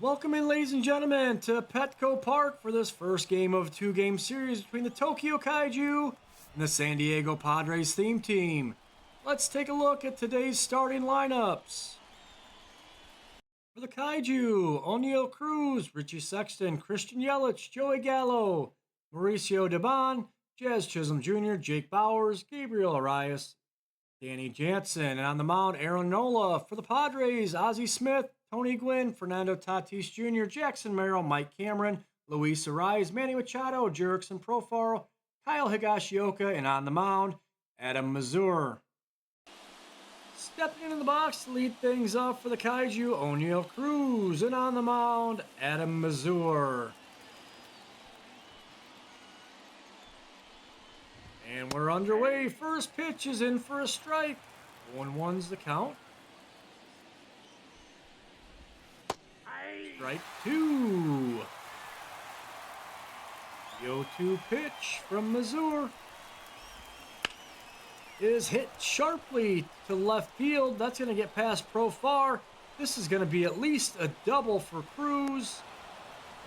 Welcome in, ladies and gentlemen, to Petco Park for this first game of a two-game series between the Tokyo Kaiju and the San Diego Padres theme team. Let's take a look at today's starting lineups. For the Kaiju, Oneil Cruz, Richie Sexton, Christian Yelich, Joey Gallo, Mauricio Dubon, Jazz Chisholm Jr., Jake Bowers, Gabriel Arraez, Danny Jansen, and on the mound, Aaron Nola. For the Padres, Ozzie Smith, Tony Gwynn, Fernando Tatis Jr., Jackson Merrill, Mike Cameron, Luis Arraez, Manny Machado, Jurickson Profar, Kyle Higashioka, and on the mound, Adam Mazur. Stepping into the box to lead things off for the Kaiju, Oneil Cruz, and on the mound, Adam Mazur. And we're underway. First pitch is in for a strike. 1-1's the count. Strike two. The 0-2 pitch from Mazur is hit sharply to left field. That's going to get past Profar. This is going to be at least a double for Cruz.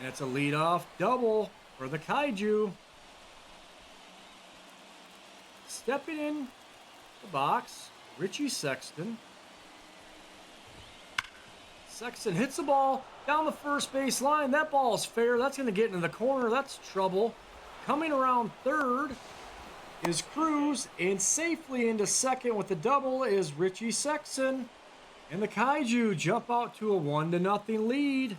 And it's a leadoff double for the Kaiju. Stepping in the box, Richie Sexton. Sexton hits the ball down the first base line. That ball is fair. That's going to get into the corner. That's trouble. Coming around third is Cruz, and safely into second with the double is Richie Sexton. And the Kaiju jump out to a 1-0 lead.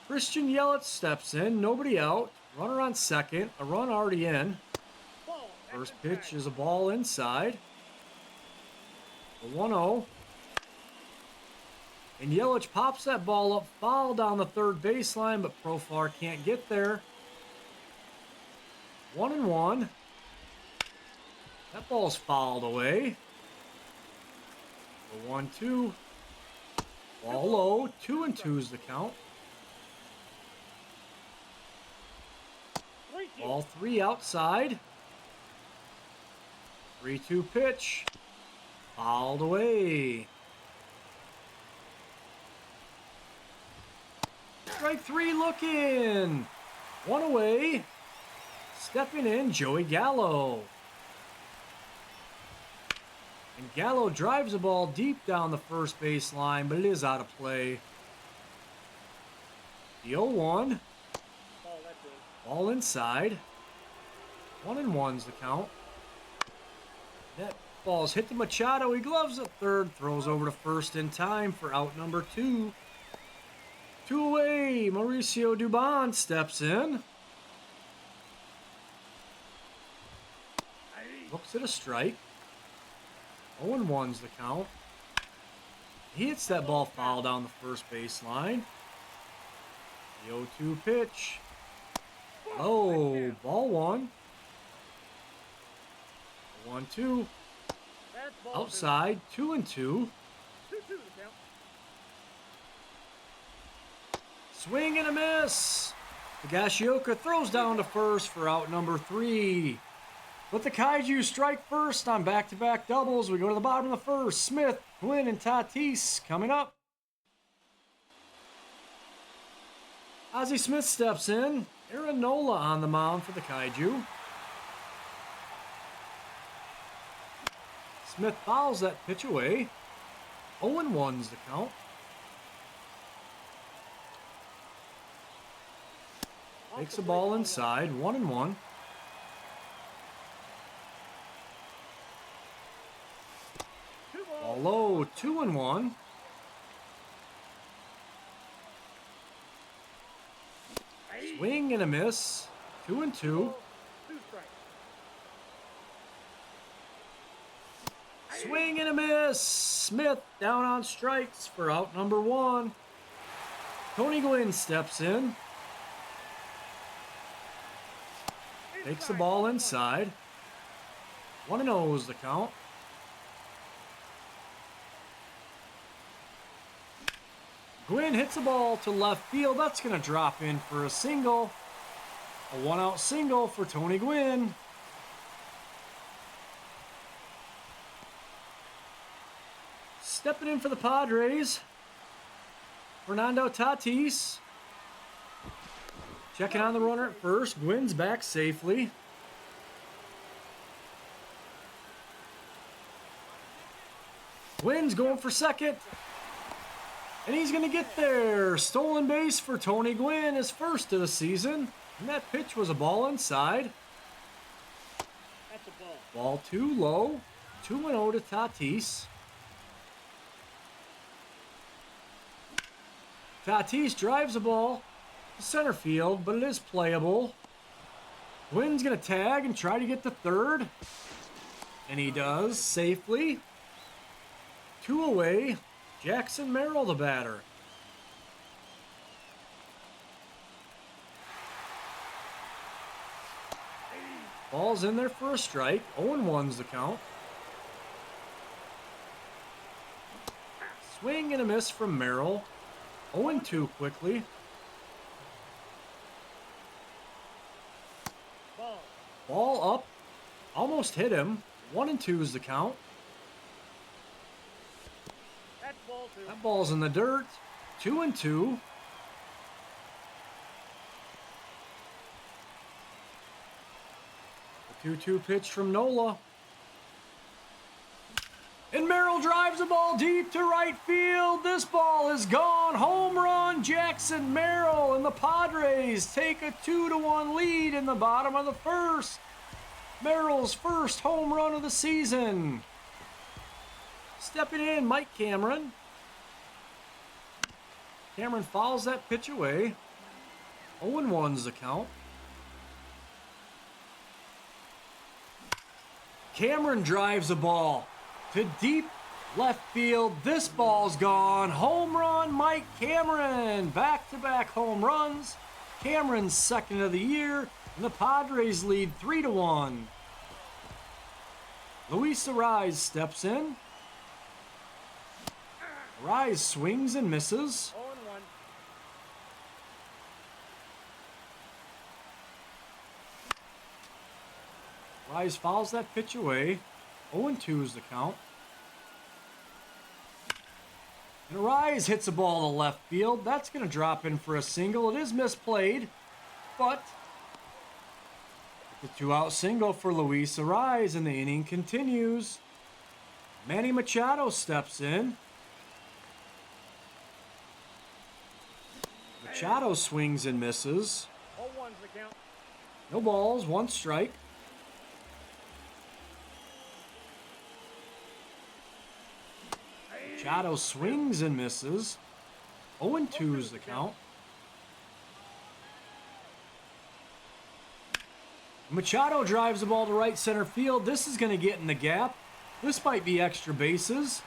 Christian Yelich steps in. Nobody out. Runner on second. A run already in. First pitch is a ball inside. The 1-0. And Yelich pops that ball up, foul down the third baseline, but Profar can't get there. 1-1. That ball's fouled away. The 1-2. Ball low. 2-2's the count. Ball 3 outside. 3-2 pitch. Fouled away. Strike 3 looking. 1 away. Stepping in, Joey Gallo. And Gallo drives the ball deep down the first base line, but it is out of play. The 0-1. Ball inside. 1-1's the count. That ball's hit to Machado. He gloves at third, throws over to first in time for out number 2. 2 away. Mauricio Dubon steps in. Looks at a strike. 0-1's the count. He hits that ball foul down the first baseline. The 0-2 pitch. Oh, ball 1. 1-2. Outside, 2-2. Swing and a miss. Higashioka throws down to first for out number 3. But the Kaiju strike first on back-to-back doubles. We go to the bottom of the first. Smith, Gwynn, and Tatis coming up. Ozzie Smith steps in. Aaron Nola on the mound for the Kaiju. Smith fouls that pitch away. 0-1's the count. Takes the ball inside. 1-1. Ball low. 2-1. Swing and a miss. 2-2. Swing and a miss. Smith down on strikes for out number 1. Tony Gwynn steps in. Takes the ball inside. 1-0 is the count. Gwynn hits the ball to left field. That's going to drop in for a single. A 1-out single for Tony Gwynn. Stepping in for the Padres, Fernando Tatis. Checking on the runner at first. Gwynn's back safely. Gwynn's going for second. And he's going to get there. Stolen base for Tony Gwynn, his first of the season. And that pitch was a ball inside. That's a ball. Ball too low. 2-0 to Tatis. Tatis drives the ball to center field, but it is playable. Gwynn's going to tag and try to get to third. And he does safely. 2 away. Jackson Merrill, the batter. Ball's in there for a strike. 0-1's the count. Swing and a miss from Merrill. 0-2 quickly. Ball up. Almost hit him. 1-2 is the count. That ball's in the dirt. 2-2. The 2-2 pitch from Nola. And Merrill drives the ball deep to right field. This ball is gone. Home run, Jackson Merrill. And the Padres take a 2-1 lead in the bottom of the first. Merrill's first home run of the season. Stepping in, Mike Cameron. Cameron fouls that pitch away. 0-1's the count. Cameron drives the ball to deep left field. This ball's gone. Home run, Mike Cameron. Back-to-back home runs. Cameron's second of the year, and the Padres lead 3-1. Luis Arraez steps in. Arraez swings and misses. 0-1. Arraez fouls that pitch away. 0-2 is the count. And Arraez hits a ball to left field. That's going to drop in for a single. It is misplayed, but the 2-out single for Luis Arraez, and the inning continues. Manny Machado steps in. Machado swings and misses. 0-1's the count. No balls, 1 strike. Machado swings and misses. 0-2 is the count. Machado drives the ball to right center field. This is going to get in the gap. This might be extra bases.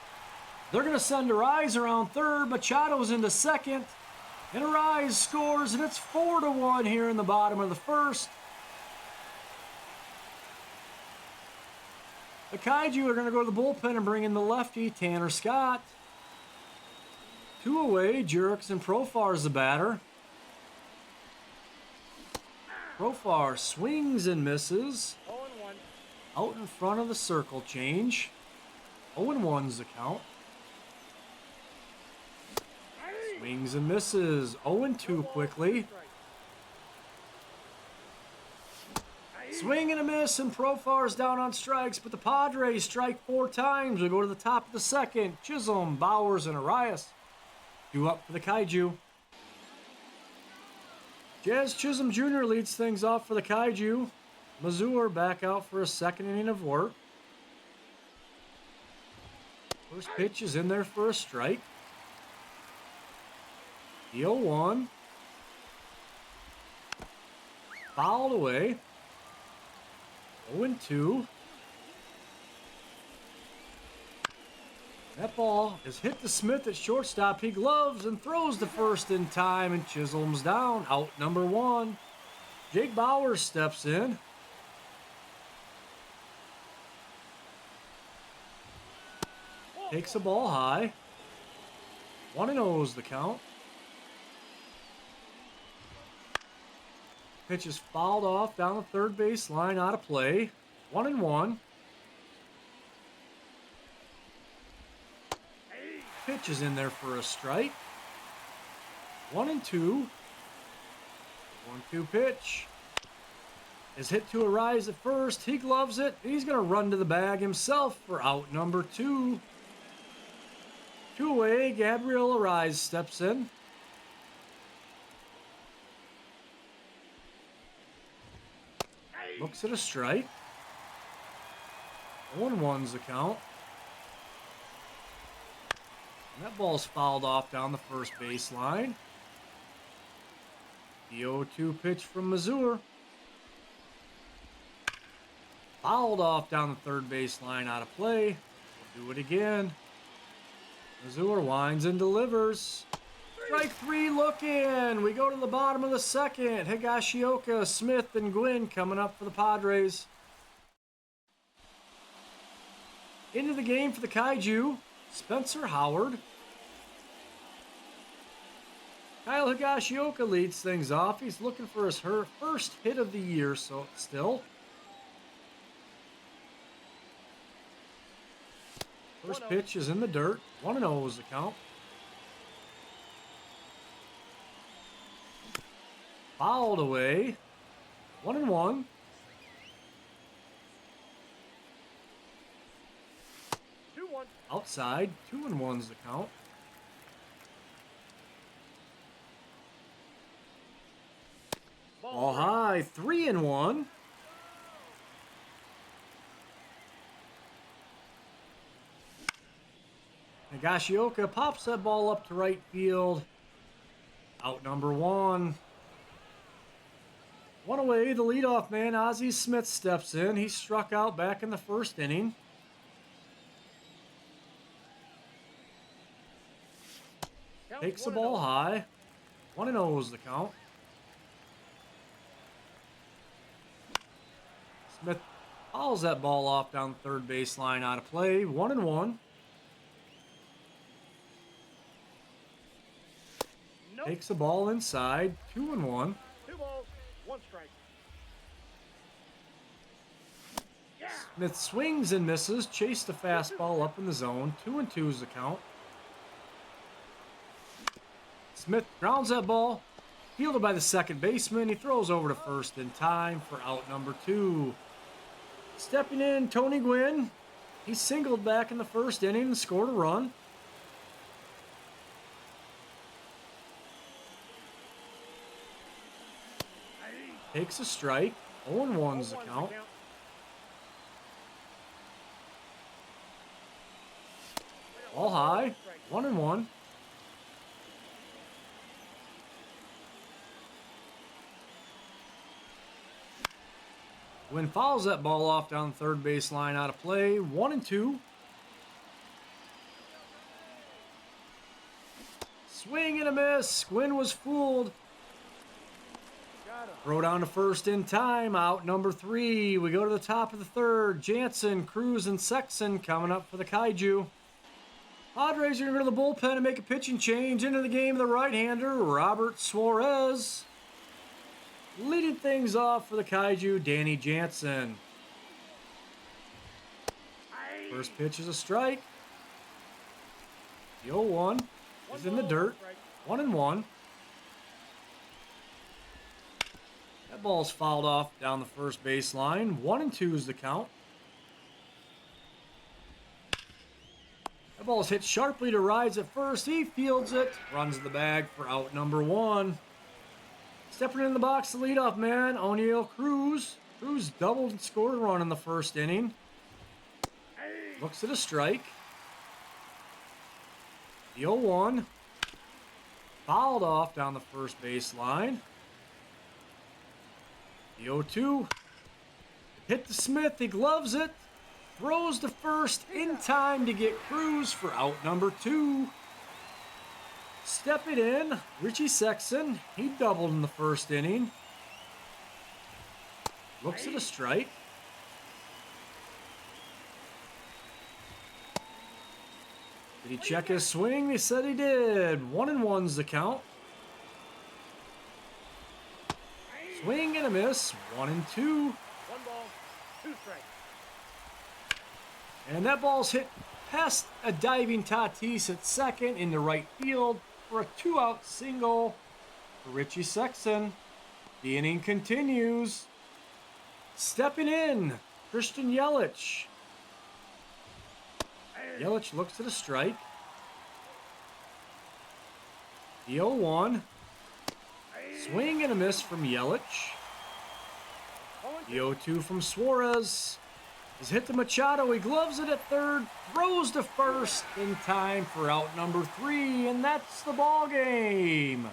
They're going to send Arraez around third. Machado's into second. And Arraez scores, and it's 4-1 here in the bottom of the first. The Kaiju are going to go to the bullpen and bring in the lefty, Tanner Scott. 2 away, Jurickson Profar is the batter. Profar swings and misses. 0-1. Out in front of the circle change. 0-1's the count. Swings and misses. 0-2 quickly. Swing and a miss, and Profar's down on strikes, but the Padres strike 4 times. We go to the top of the second. Chisholm, Bowers, and Arraez 2 up for the Kaiju. Jazz Chisholm Jr. leads things off for the Kaiju. Mazur back out for a second inning of work. First pitch is in there for a strike. The 0-1. Fouled away. 0-2. That ball is hit to Smith at shortstop. He gloves and throws the first in time, and Chisholm's down. Out number 1. Jake Bowers steps in. Takes the ball high. 1-0 is the count. Pitch is fouled off down the third base line, out of play. 1-1. Pitch is in there for a strike. 1-2. 1-2 pitch. Is hit to Arraez at first. He gloves it. He's going to run to the bag himself for out number 2. 2 away. Gabriel Arraez steps in. Looks at a strike. 0-1's the count. And that ball's fouled off down the first baseline. The 0-2 pitch from Mazur. Fouled off down the third baseline, out of play. We'll do it again. Mazur winds and delivers. Strike 3 looking. We go to the bottom of the second. Higashioka, Smith, and Gwynn coming up for the Padres. Into the game for the Kaiju, Spencer Howard. Kyle Higashioka leads things off. He's looking for his first hit of the year, so still. First pitch is in the dirt. 1-0 is the count. Fouled away. 1-1. Outside. 2-1's the count. Ball high. 3-1. Higashioka pops that ball up to right field. Out number 1. 1 away, the leadoff man, Ozzie Smith, steps in. He struck out back in the first inning. Takes the ball high. 1-0 is the count. Smith fouls that ball off down the third baseline, out of play. 1-1. Takes the ball inside. 2-1. 2 balls, 1 strike. Smith swings and misses. Chased the fastball up in the zone. 2-2 is the count. Smith grounds that ball. Fielded by the second baseman. He throws over to first in time for out number 2. Stepping in, Tony Gwynn. He singled back in the first inning and scored a run. Takes a strike. 0-1's the count. Ball high. 1-1. Gwynn fouls that ball off down the third baseline, out of play. 1-2. Swing and a miss. Gwynn was fooled. Throw down to first in time. Out number 3. We go to the top of the third. Jansen, Cruz, and Sexton coming up for the Kaiju. Padres are going to go to the bullpen and make a pitching change. Into the game, the right-hander, Robert Suarez. Leading things off for the Kaiju, Danny Jansen. First pitch is a strike. The 0-1 is in the dirt. 1-1. That ball's fouled off down the first baseline. 1-2 is the count. That ball's hit sharply to Arraez at first. He fields it. Runs the bag for out number 1. Stepping in the box, the leadoff man, O'Neal Cruz. Cruz doubled and scored a run in the first inning. Looks at a strike. The 0-1. Fouled off down the first baseline. The 0-2. Hit to Smith. He gloves it. Throws to first in time to get Cruz for out number 2. Step it in. Richie Sexton. He doubled in the first inning. Looks at a strike. Did he check his swing? They said he did. 1-1's the count. Swing and a miss. 1-2. 1 ball, 2 strikes. And that ball's hit past a diving Tatis at second in the right field. for a 2-out single for Richie Sexson. The inning continues. Stepping in, Christian Yelich. Yelich looks at a strike. The 0-1. Swing and a miss from Yelich. The 0-2 from Suarez. Is hit to Machado. He gloves it at third. Throws to first in time for out number 3. And that's the ball game.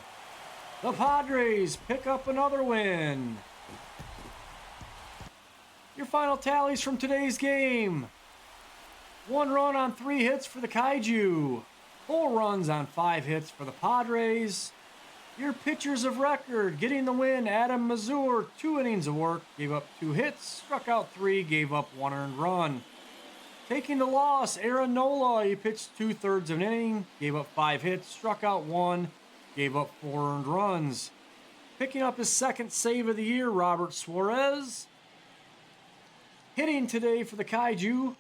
The Padres pick up another win. Your final tallies from today's game. 1 run on 3 hits for the Kaiju. 4 runs on 5 hits for the Padres. Your pitchers of record getting the win, Adam Mazur, 2 innings of work, gave up 2 hits, struck out 3, gave up 1 earned run. Taking the loss, Aaron Nola, he pitched 2/3 of an inning, gave up 5 hits, struck out 1, gave up 4 earned runs. Picking up his 2nd save of the year, Robert Suarez. Hitting today for the Kaiju,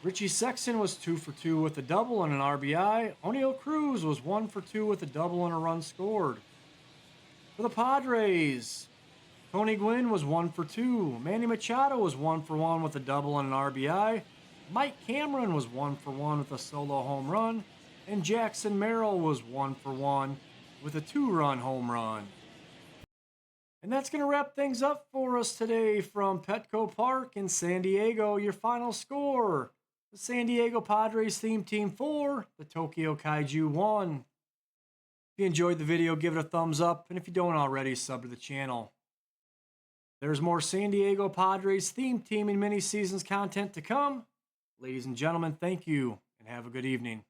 Richie Sexson was 2 for 2 with a double and an RBI. O'Neal Cruz was 1 for 2 with a double and a run scored. For the Padres, Tony Gwynn was 1 for 2. Manny Machado was 1 for 1 with a double and an RBI. Mike Cameron was 1 for 1 with a solo home run. And Jackson Merrill was 1 for 1 with a 2-run home run. And that's going to wrap things up for us today from Petco Park in San Diego. Your final score: the San Diego Padres theme team 4, the Tokyo Kaiju 1. If you enjoyed the video, give it a thumbs up, and if you don't already, sub to the channel. There's more San Diego Padres theme team and mini seasons content to come. Ladies and gentlemen, thank you, and have a good evening.